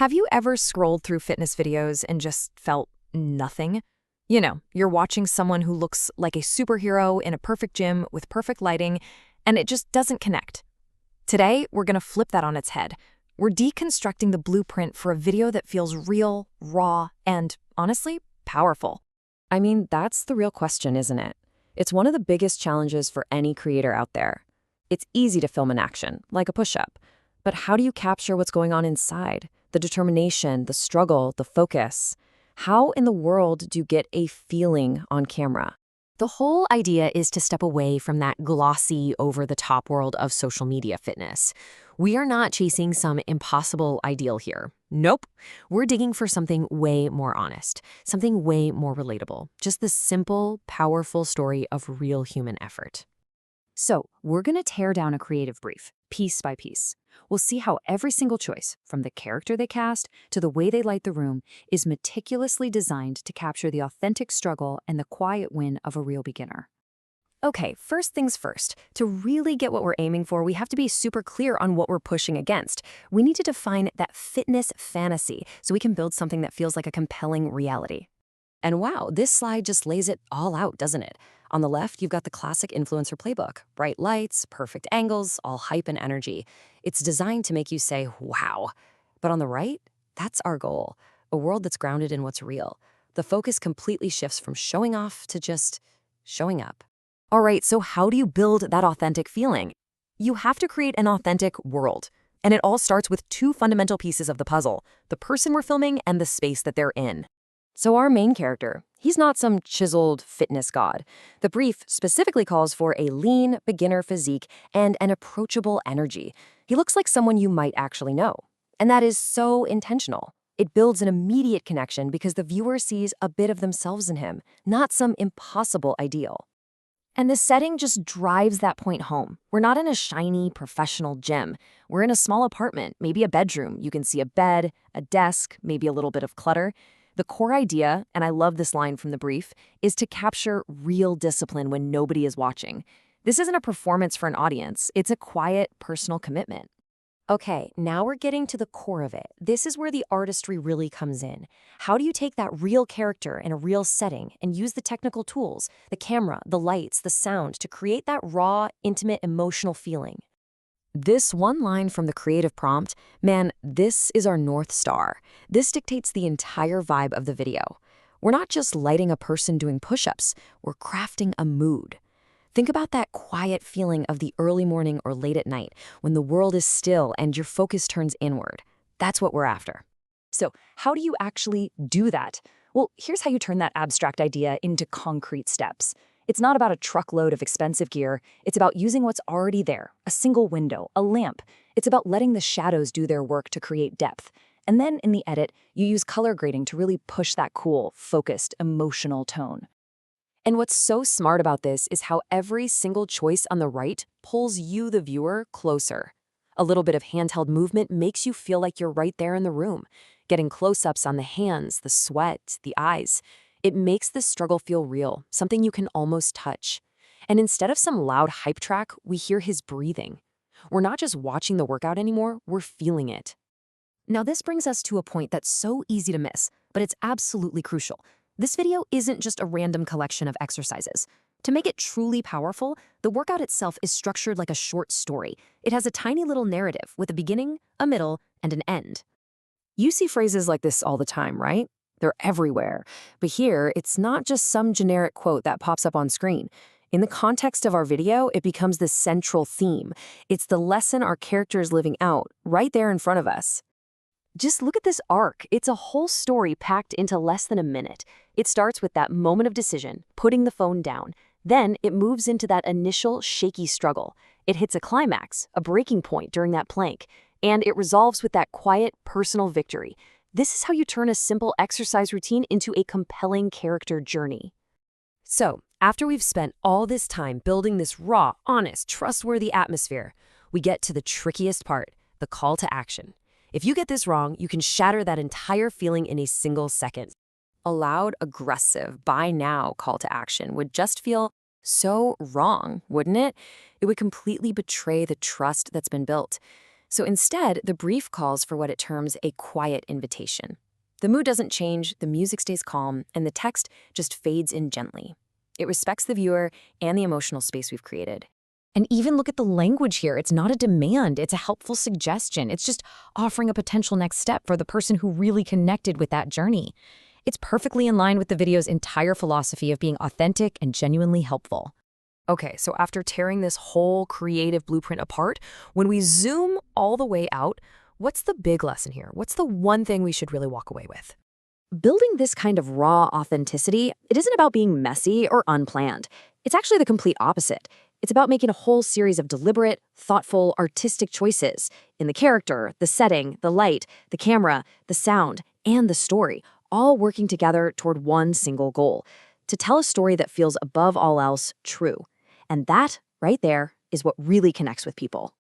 Have you ever scrolled through fitness videos and just felt nothing? You're watching someone who looks like a superhero in a perfect gym with perfect lighting, and it just doesn't connect. Today, we're going to flip that on its head. We're deconstructing the blueprint for a video that feels real, raw, and, honestly, powerful. I mean, that's the real question, isn't it? It's one of the biggest challenges for any creator out there. It's easy to film an action, like a push-up. But how do you capture what's going on inside? The determination, the struggle, the focus. How in the world do you get a feeling on camera? The whole idea is to step away from that glossy, over-the-top world of social media fitness. We are not chasing some impossible ideal here. Nope. We're digging for something way more honest, something way more relatable. Just the simple, powerful story of real human effort. So, we're going to tear down a creative brief, piece by piece. We'll see how every single choice, from the character they cast to the way they light the room, is meticulously designed to capture the authentic struggle and the quiet win of a real beginner. Okay, first things first. To really get what we're aiming for, we have to be super clear on what we're pushing against. We need to define that fitness fantasy so we can build something that feels like a compelling reality. And wow, this slide just lays it all out, doesn't it? On the left, you've got the classic influencer playbook. Bright lights, perfect angles, all hype and energy. It's designed to make you say, wow. But on the right, that's our goal. A world that's grounded in what's real. The focus completely shifts from showing off to just showing up. All right, so how do you build that authentic feeling? You have to create an authentic world. And it all starts with two fundamental pieces of the puzzle, the person we're filming and the space that they're in. So our main character, he's not some chiseled fitness god. The brief specifically calls for a lean, beginner physique and an approachable energy. He looks like someone you might actually know. And that is so intentional. It builds an immediate connection because the viewer sees a bit of themselves in him, not some impossible ideal. And the setting just drives that point home. We're not in a shiny, professional gym. We're in a small apartment, maybe a bedroom. You can see a bed, a desk, maybe a little bit of clutter. The core idea, and I love this line from the brief, is to capture real discipline when nobody is watching. This isn't a performance for an audience. It's a quiet, personal commitment. Okay, now we're getting to the core of it. This is where the artistry really comes in. How do you take that real character in a real setting and use the technical tools, the camera, the lights, the sound, to create that raw, intimate, emotional feeling? This one line from the creative prompt, man, this is our North Star. This dictates the entire vibe of the video. We're not just lighting a person doing push-ups, we're crafting a mood. Think about that quiet feeling of the early morning or late at night when the world is still and your focus turns inward. That's what we're after. So, how do you actually do that? Well, here's how you turn that abstract idea into concrete steps. It's not about a truckload of expensive gear. It's about using what's already there, a single window, a lamp. It's about letting the shadows do their work to create depth. And then in the edit, you use color grading to really push that cool, focused, emotional tone. And what's so smart about this is how every single choice on the right pulls you, the viewer, closer. A little bit of handheld movement makes you feel like you're right there in the room, getting close-ups on the hands, the sweat, the eyes. It makes the struggle feel real, something you can almost touch. And instead of some loud hype track, we hear his breathing. We're not just watching the workout anymore, we're feeling it. Now this brings us to a point that's so easy to miss, but it's absolutely crucial. This video isn't just a random collection of exercises. To make it truly powerful, the workout itself is structured like a short story. It has a tiny little narrative with a beginning, a middle, and an end. You see phrases like this all the time, right? They're everywhere. But here, it's not just some generic quote that pops up on screen. In the context of our video, it becomes the central theme. It's the lesson our character is living out, right there in front of us. Just look at this arc. It's a whole story packed into less than a minute. It starts with that moment of decision, putting the phone down. Then it moves into that initial shaky struggle. It hits a climax, a breaking point during that plank, and it resolves with that quiet, personal victory. This is how you turn a simple exercise routine into a compelling character journey. So, after we've spent all this time building this raw, honest, trustworthy atmosphere, we get to the trickiest part, the call to action. If you get this wrong, you can shatter that entire feeling in a single second. A loud, aggressive, buy now call to action would just feel so wrong, wouldn't it? It would completely betray the trust that's been built. So instead, the brief calls for what it terms a quiet invitation. The mood doesn't change, the music stays calm, and the text just fades in gently. It respects the viewer and the emotional space we've created. And even look at the language here. It's not a demand, it's a helpful suggestion. It's just offering a potential next step for the person who really connected with that journey. It's perfectly in line with the video's entire philosophy of being authentic and genuinely helpful. Okay, so after tearing this whole creative blueprint apart, when we zoom all the way out, what's the big lesson here? What's the one thing we should really walk away with? Building this kind of raw authenticity, it isn't about being messy or unplanned. It's actually the complete opposite. It's about making a whole series of deliberate, thoughtful, artistic choices in the character, the setting, the light, the camera, the sound, and the story, all working together toward one single goal: to tell a story that feels above all else true. And that, right there, is what really connects with people.